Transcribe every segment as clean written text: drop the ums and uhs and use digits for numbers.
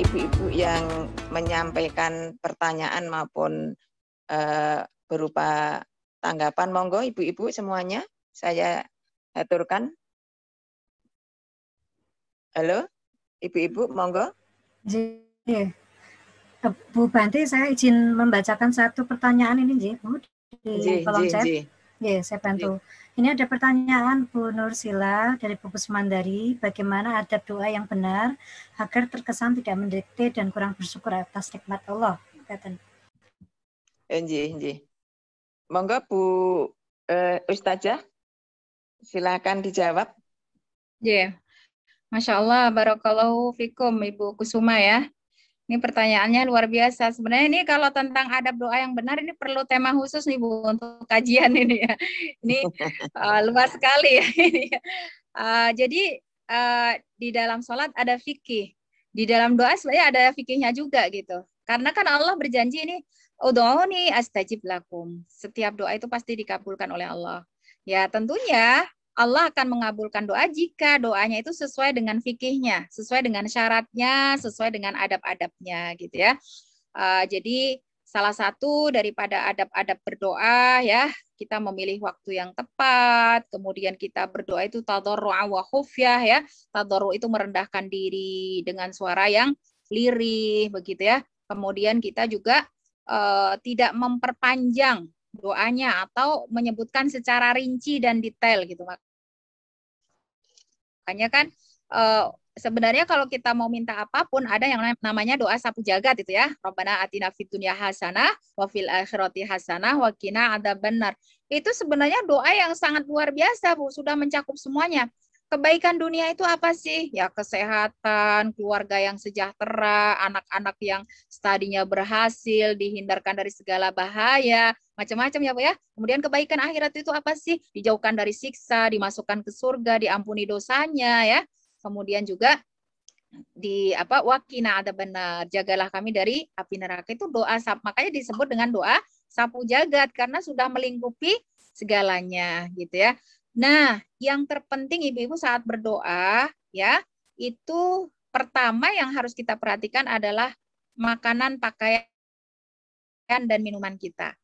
ibu-ibu yang menyampaikan pertanyaan maupun berupa tanggapan. Monggo ibu-ibu semuanya saya aturkan. Halo, ibu-ibu, monggo. Bu Banti, saya izin membacakan satu pertanyaan ini, Bu, di kolom chat. Saya bantu. Ini ada pertanyaan Bu Nursila dari buku Semandari, bagaimana adab doa yang benar agar terkesan tidak mendikte dan kurang bersyukur atas nikmat Allah. Monggo Bu Ustazah, silakan dijawab. Masya Allah, barakallahu fikum Ibu Kusuma ya. Ini pertanyaannya luar biasa. Sebenarnya ini kalau tentang adab doa yang benar ini perlu tema khusus nih Bu untuk kajian ini ya. Ini luas sekali ya. Jadi di dalam sholat ada fikih. Di dalam doa sebenarnya ada fikihnya juga gitu. Karena kan Allah berjanji ini, ud'uni astajib lakum. Setiap doa itu pasti dikabulkan oleh Allah. Ya tentunya Allah akan mengabulkan doa jika doanya itu sesuai dengan fikihnya, sesuai dengan syaratnya, sesuai dengan adab-adabnya gitu ya. Jadi salah satu daripada adab-adab berdoa ya, kita memilih waktu yang tepat, kemudian kita berdoa itu tadarru'a wa khufyah ya. Tadarru' itu merendahkan diri dengan suara yang lirih begitu ya. Kemudian kita juga tidak memperpanjang doanya atau menyebutkan secara rinci dan detail gitu. Makanya kan sebenarnya kalau kita mau minta apapun ada yang namanya doa sapu jagat itu ya. Rabbana atina fid dunya hasanah wa fil akhirati hasanah wa qina adzabannar. Itu sebenarnya doa yang sangat luar biasa, Bu, sudah mencakup semuanya. Kebaikan dunia itu apa sih? Ya kesehatan, keluarga yang sejahtera, anak-anak yang studinya berhasil, dihindarkan dari segala bahaya, macam-macam ya Bu ya. Kemudian kebaikan akhirat itu apa sih? Dijauhkan dari siksa, dimasukkan ke surga, diampuni dosanya ya. Kemudian juga di wakina ada benar, jagalah kami dari api neraka. Itu doa, makanya disebut dengan doa sapu jagat karena sudah melingkupi segalanya gitu ya. Nah, yang terpenting ibu-ibu saat berdoa ya, itu pertama yang harus kita perhatikan adalah makanan, pakaian, dan minuman kita.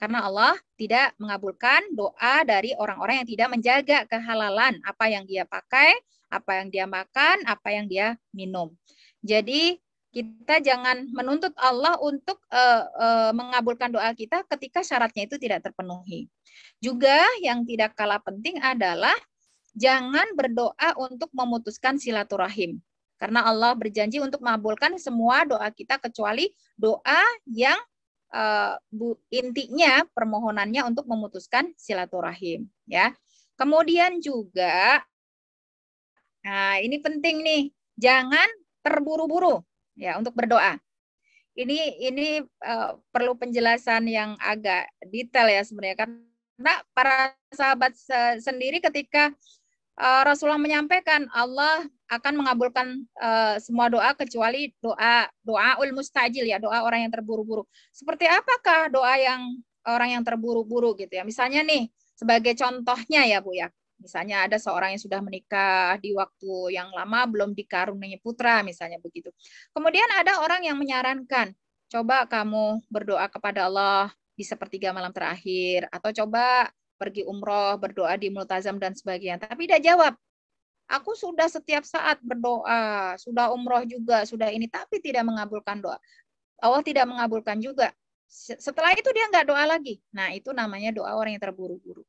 Karena Allah tidak mengabulkan doa dari orang-orang yang tidak menjaga kehalalan, apa yang dia pakai, apa yang dia makan, apa yang dia minum. Jadi kita jangan menuntut Allah untuk mengabulkan doa kita ketika syaratnya itu tidak terpenuhi. Juga yang tidak kalah penting adalah jangan berdoa untuk memutuskan silaturahim. Karena Allah berjanji untuk mengabulkan semua doa kita kecuali doa yang intinya permohonannya untuk memutuskan silaturahim. Ya. Kemudian juga, nah ini penting nih, jangan terburu-buru ya untuk berdoa. Ini perlu penjelasan yang agak detail ya sebenarnya, karena para sahabat sendiri ketika Rasulullah menyampaikan Allah akan mengabulkan semua doa kecuali doaul mustajil ya, doa orang yang terburu-buru. Seperti apakah doa yang orang yang terburu-buru gitu ya? Misalnya nih sebagai contohnya ya Bu ya. Misalnya ada seorang yang sudah menikah di waktu yang lama belum dikaruniai putra misalnya begitu. Kemudian ada orang yang menyarankan, coba kamu berdoa kepada Allah di sepertiga malam terakhir atau coba pergi umroh, berdoa di multazam dan sebagainya. Tapi dia jawab, aku sudah setiap saat berdoa, sudah umroh juga, sudah ini, tapi tidak mengabulkan doa. Allah tidak mengabulkan juga. Setelah itu dia nggak doa lagi. Nah, itu namanya doa orang yang terburu-buru.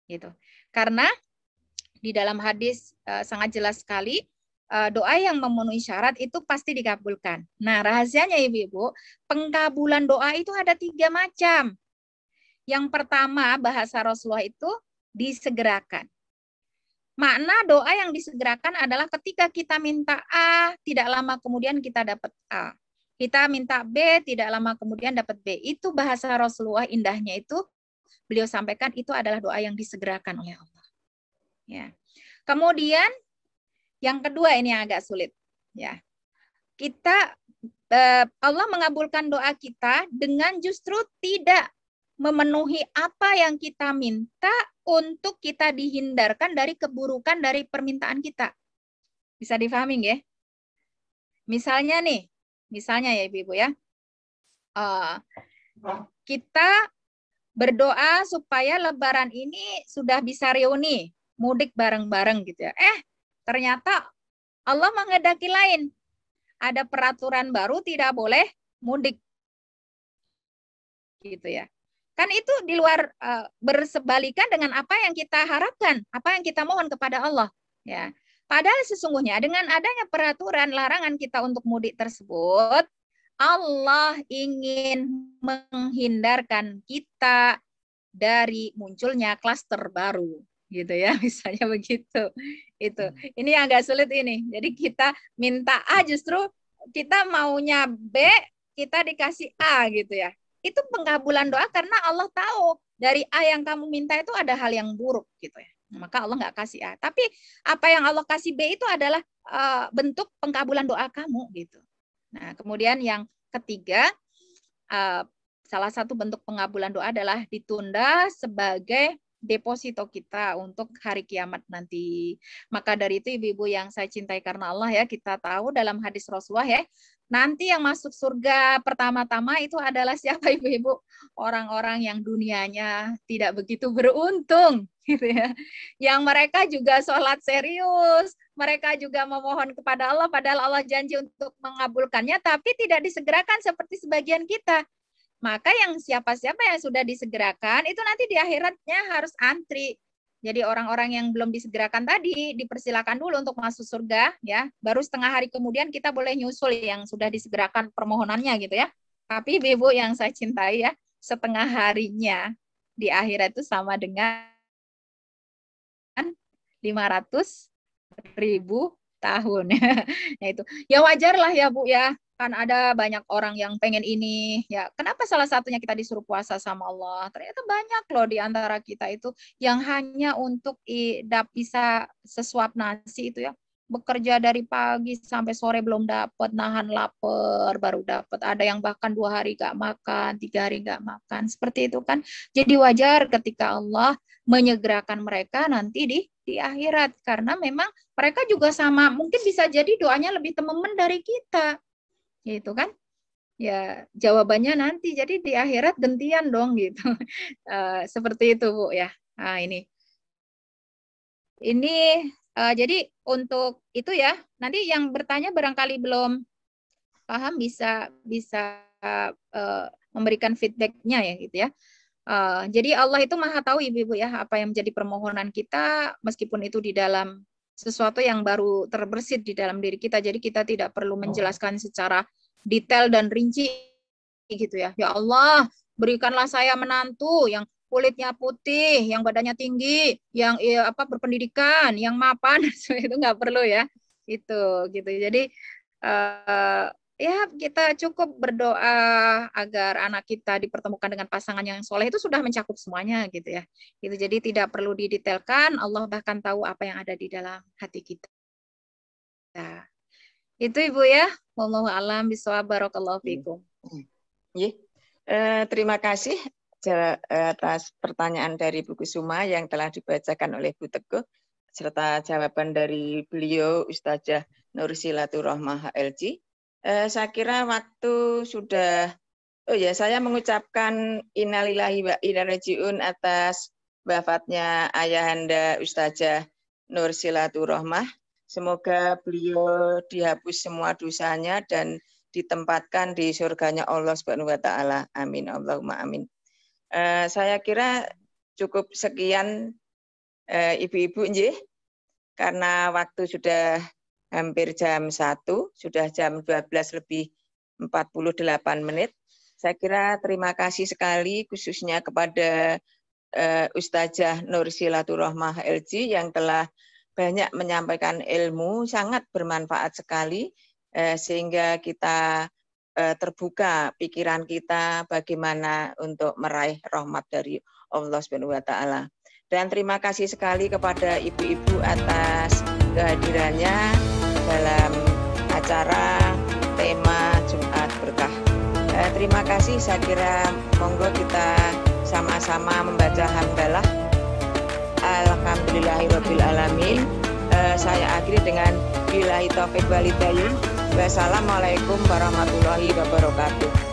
Gitu. Karena di dalam hadis sangat jelas sekali, doa yang memenuhi syarat itu pasti dikabulkan. Nah, rahasianya Ibu-ibu, pengkabulan doa itu ada 3 macam. Yang pertama, bahasa Rasulullah itu disegerakan. Makna doa yang disegerakan adalah ketika kita minta A, tidak lama kemudian kita dapat A. Kita minta B, tidak lama kemudian dapat B. Itu bahasa Rasulullah indahnya itu, beliau sampaikan itu adalah doa yang disegerakan oleh Allah. Ya. Kemudian, yang kedua ini yang agak sulit. Ya. Allah mengabulkan doa kita dengan justru tidak memenuhi apa yang kita minta untuk kita dihindarkan dari keburukan dari permintaan kita. Bisa difahami ya? Misalnya ya Ibu-ibu ya, kita berdoa supaya Lebaran ini sudah bisa reuni, mudik bareng-bareng gitu ya. Ternyata Allah menghendaki lain. Ada peraturan baru tidak boleh mudik. Gitu ya. Kan itu di luar bersebalikan dengan apa yang kita harapkan, apa yang kita mohon kepada Allah, ya. Padahal sesungguhnya dengan adanya peraturan larangan kita untuk mudik tersebut, Allah ingin menghindarkan kita dari munculnya klaster baru, gitu ya, misalnya begitu. Ini agak sulit ini. Jadi kita minta A, justru kita maunya B, kita dikasih A gitu ya. Itu pengabulan doa karena Allah tahu dari A yang kamu minta itu ada hal yang buruk gitu ya. Maka Allah nggak kasih A. Tapi apa yang Allah kasih B itu adalah bentuk pengkabulan doa kamu gitu. Nah, kemudian yang ketiga, salah satu bentuk pengabulan doa adalah ditunda sebagai deposito kita untuk hari kiamat nanti. Maka dari itu ibu-ibu yang saya cintai karena Allah ya, kita tahu dalam hadis Rasulullah ya, nanti yang masuk surga pertama-tama itu adalah siapa ibu-ibu? Orang-orang yang dunianya tidak begitu beruntung gitu ya. Yang mereka juga sholat serius, mereka juga memohon kepada Allah padahal Allah janji untuk mengabulkannya, tapi tidak disegerakan seperti sebagian kita. Maka yang siapa-siapa yang sudah disegerakan itu nanti di akhiratnya harus antri. Jadi orang-orang yang belum disegerakan tadi dipersilakan dulu untuk masuk surga ya. Baru setengah hari kemudian kita boleh nyusul yang sudah disegerakan permohonannya gitu ya. Tapi ibu yang saya cintai ya, setengah harinya di akhirat itu sama dengan 500.000 tahun. Ya itu. Ya wajar lah ya Bu ya. Kan ada banyak orang yang pengen ini ya. Kenapa salah satunya kita disuruh puasa sama Allah? Ternyata banyak loh di antara kita itu yang hanya untuk bisa sesuap nasi itu ya. Bekerja dari pagi sampai sore belum dapat, nahan lapar baru dapat. Ada yang bahkan 2 hari gak makan, 3 hari gak makan. Seperti itu kan. Jadi wajar ketika Allah menyegerakan mereka nanti di akhirat. Karena memang mereka juga sama, mungkin bisa jadi doanya lebih tememen dari kita. Gitu kan? Ya, jawabannya nanti. Jadi di akhirat gantian dong gitu. Seperti itu, Bu ya. Nah, ini. Jadi untuk itu ya, nanti yang bertanya barangkali belum paham bisa memberikan feedback-nya ya gitu ya. Jadi Allah itu Maha tahu ibu-ibu ya apa yang menjadi permohonan kita meskipun itu di dalam sesuatu yang baru terbersit di dalam diri kita. Jadi kita tidak perlu menjelaskan secara detail dan rinci gitu ya. Ya Allah, berikanlah saya menantu yang kulitnya putih, yang badannya tinggi, yang berpendidikan, yang mapan. Itu nggak perlu ya. Itu gitu. Jadi ya kita cukup berdoa agar anak kita dipertemukan dengan pasangan yang soleh, itu sudah mencakup semuanya gitu ya. Gitu. Jadi tidak perlu didetailkan, Allah bahkan tahu apa yang ada di dalam hati kita. Nah, itu Ibu ya. Wallahu a'lam bishawab. Barakallahu fikum. Terima kasih atas pertanyaan dari Bu Kusuma yang telah dibacakan oleh Bu Teguh serta jawaban dari beliau Ustazah Nursilatul Rohmah HLG. Saya kira waktu sudah, saya mengucapkan innalillahi wa inna ilaihi raji'un atas wafatnya Ayahanda Ustazah Nursilatul Rohmah. Semoga beliau dihapus semua dosanya dan ditempatkan di surganya Allah Subhanahu wa taala. Amin. Allahumma amin. Saya kira cukup sekian ibu-ibu nggih. Karena waktu sudah hampir jam 1, sudah jam 12:48. Saya kira terima kasih sekali khususnya kepada Ustazah Nursilatul Rohmah HLG yang telah banyak menyampaikan ilmu, sangat bermanfaat sekali sehingga kita terbuka pikiran kita bagaimana untuk meraih rahmat dari Allah Subhanahu wa taala. Dan terima kasih sekali kepada ibu-ibu atas kehadirannya dalam acara tema Jumat Berkah. Terima kasih, saya kira monggo kita sama-sama membaca hamdalah. Alhamdulillahirabbil alamin. Saya akhiri dengan billahi taufiq wal hidayah. Wassalamualaikum warahmatullahi wabarakatuh.